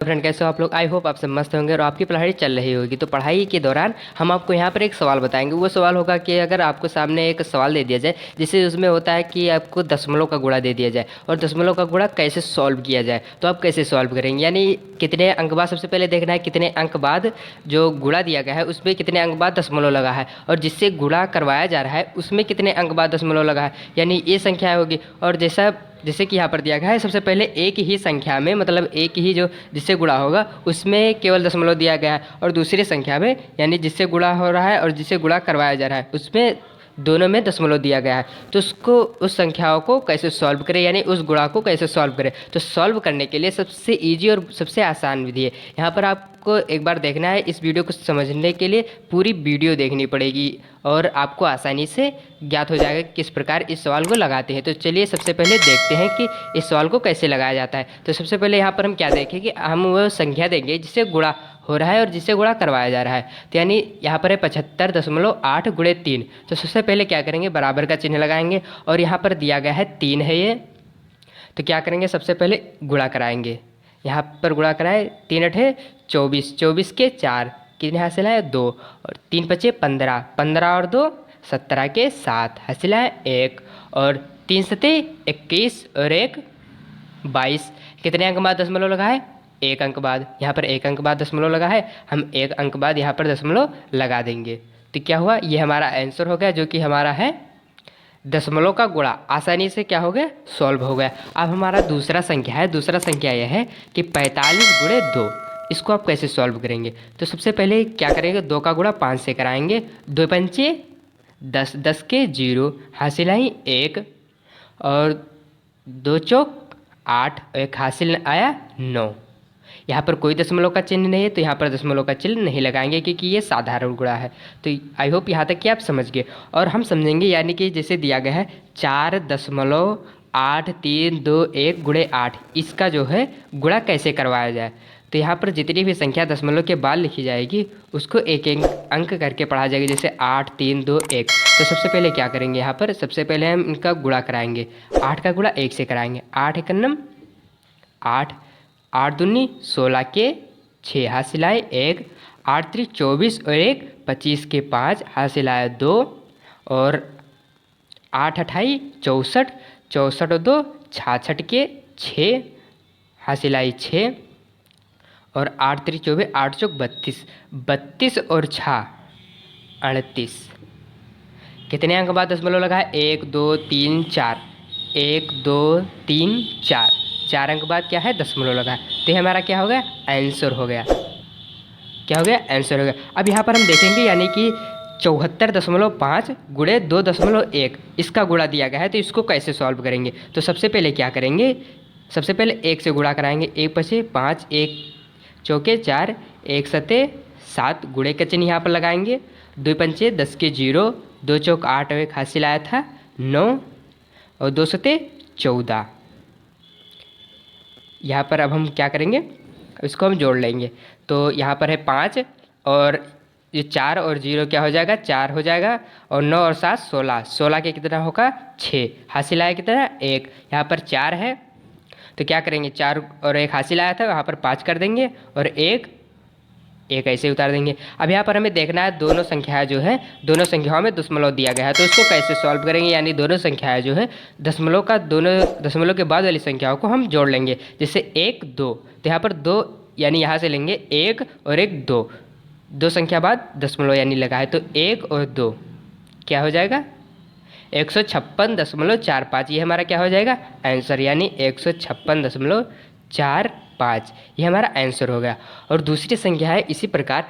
Friend, कैसे हो आप लोग। आई होप आप सब मस्त होंगे और आपकी पढ़ाई चल रही होगी। तो पढ़ाई के दौरान हम आपको यहाँ पर एक सवाल बताएंगे। वो सवाल होगा कि अगर आपको सामने एक सवाल दे दिया जाए जिसे उसमें होता है कि आपको दशमलव का गुणा दे दिया जाए और दशमलव का गुणा कैसे सॉल्व किया जाए, तो आप कैसे सॉल्व करेंगे। यानी कितने अंक बाद सबसे पहले देखना है कितने अंक बाद जो गुणा दिया गया है उसमें कितने अंक बाद दशमलव लगा है, और जिससे गुणा करवाया जा रहा है उसमें कितने अंक बाद दशमलव लगा है। यानी ये संख्या होगी। और जैसे कि यहाँ पर दिया गया है, सबसे पहले एक ही संख्या में, मतलब एक ही जो जिससे गुणा होगा उसमें केवल दशमलव दिया गया है, और दूसरी संख्या में यानी जिससे गुणा हो रहा है और जिससे गुणा करवाया जा रहा है उसमें दोनों में दशमलव दिया गया है। तो उसको, उस संख्याओं को कैसे सॉल्व करें, यानी उस गुणा को कैसे सॉल्व करें। तो सॉल्व करने के लिए सबसे ईजी और सबसे आसान विधि है। यहाँ पर आपको एक बार देखना है। इस वीडियो को समझने के लिए पूरी वीडियो देखनी पड़ेगी और आपको आसानी से ज्ञात हो जाएगा कि किस प्रकार इस सवाल को लगाते हैं। तो चलिए सबसे पहले देखते हैं कि इस सवाल को कैसे लगाया जाता है। तो सबसे पहले यहाँ पर हम क्या देखें कि हम वो संख्या देंगे जिससे गुणा हो रहा है और जिससे गुणा करवाया जा रहा है। तो यानी यहाँ पर है 75.8 गुणे 3। तो सबसे पहले क्या करेंगे, बराबर का चिन्ह लगाएंगे और यहाँ पर दिया गया है 3 है ये। तो क्या करेंगे, सबसे पहले गुणा कराएंगे। यहाँ पर गुणा कराए, 3 अठे 24, 24 के 4 कितने हासिल है 2, और 3 पचे 15, 15 और 2 17 के 7 हासिल है 1, और 3 सते 21 और 1 22। कितने अंक बाद दशमलव लगा है, एक अंक बाद। यहाँ पर एक अंक बाद दशमलव लगा है, हम एक अंक बाद यहाँ पर दशमलव लगा देंगे। तो क्या हुआ, ये हमारा आंसर हो गया, जो कि हमारा है दशमलव का गुणा। आसानी से क्या हो गया, सॉल्व हो गया। अब हमारा दूसरा संख्या है। दूसरा संख्या यह है कि 45 गुणे 2। इसको आप कैसे सॉल्व करेंगे। तो सबसे पहले क्या करेंगे, 2 का गुणा 5 से कराएंगे। 2 पंचे 10, 10 के 0 हासिल आई 1, और 2 चौक 8, एक हासिल आया 9। यहाँ पर कोई दशमलव का चिन्ह नहीं है तो यहाँ पर दशमलव का चिन्ह नहीं लगाएंगे क्योंकि ये साधारण गुणा है। तो आई होप यहाँ तक कि आप समझ गए। और हम समझेंगे, यानी कि जैसे दिया गया है 4.832 गुणे 8, इसका जो है गुणा कैसे करवाया जाए। तो यहाँ पर जितनी भी संख्या दशमलव के बाद लिखी जाएगी उसको एक एक अंक करके पढ़ा जाएगा। जैसे 8 3 2 1। तो सबसे पहले क्या करेंगे, यहाँ पर सबसे पहले हम इनका गुणा कराएंगे। 8 का गुणा 1 से कराएंगे। 8 एकन्नम 8, 8 दूनी 16 के 6 हासिल आए 1, 8 3 24 और 1 25 के 5 हासिल आया 2, और 8 अठाई 64, 64 और 2 66 के 6 हासिल आई 6, और 8 3 24, 8 चौक 32, 32 और 6 38। कितने अंक बाद दशमलव लगा है, 1 2 3 4, 1 2 3 4, 4 अंक बाद क्या है, दशमलव लगा है। तो ये हमारा क्या हो गया, आंसर हो गया। क्या हो गया, आंसर हो गया। अब यहाँ पर हम देखेंगे, यानी कि 74.5 गुणे 2.1, इसका गुणा दिया गया है। तो इसको कैसे सॉल्व करेंगे। तो सबसे पहले क्या करेंगे, सबसे पहले 1 से गुणा कराएंगे। 1 पचे 5, 1 चौके 4, 1 सते 7, गुणे का चिन्ह यहाँ पर लगाएंगे। 2 पंचे 10 के 0, 2 चौक 8 और 1 हासिल आया था 9, और 2 सते 14। यहाँ पर अब हम क्या करेंगे, इसको हम जोड़ लेंगे। तो यहाँ पर है 5, और ये 4 और 0 क्या हो जाएगा, 4 हो जाएगा, और 9 और 7 16, 16 के कितना होगा 6, हासिल आया कितना 1। यहाँ पर 4 है तो क्या करेंगे, 4 और 1 हासिल आया था, वहाँ पर 5 कर देंगे, और 1 ऐसे उतार देंगे। अब यहाँ पर हमें देखना है दोनों संख्याएं जो है, दोनों संख्याओं में दशमलव दिया गया है, तो उसको कैसे सॉल्व करेंगे। यानी दोनों संख्याएं जो है दशमलव का, दोनों दशमलव के बाद वाली संख्याओं को हम जोड़ लेंगे। जैसे 1 2, तो यहाँ पर 2 यानी यहाँ से लेंगे 1 और 1 2, 2 संख्या बाद दशमलव यानी लगा है, तो 1 और 2 क्या हो जाएगा, 156.45। ये हमारा क्या हो जाएगा, आंसर, यानी 156.45 ये हमारा आंसर हो गया। और दूसरी संख्या है इसी प्रकार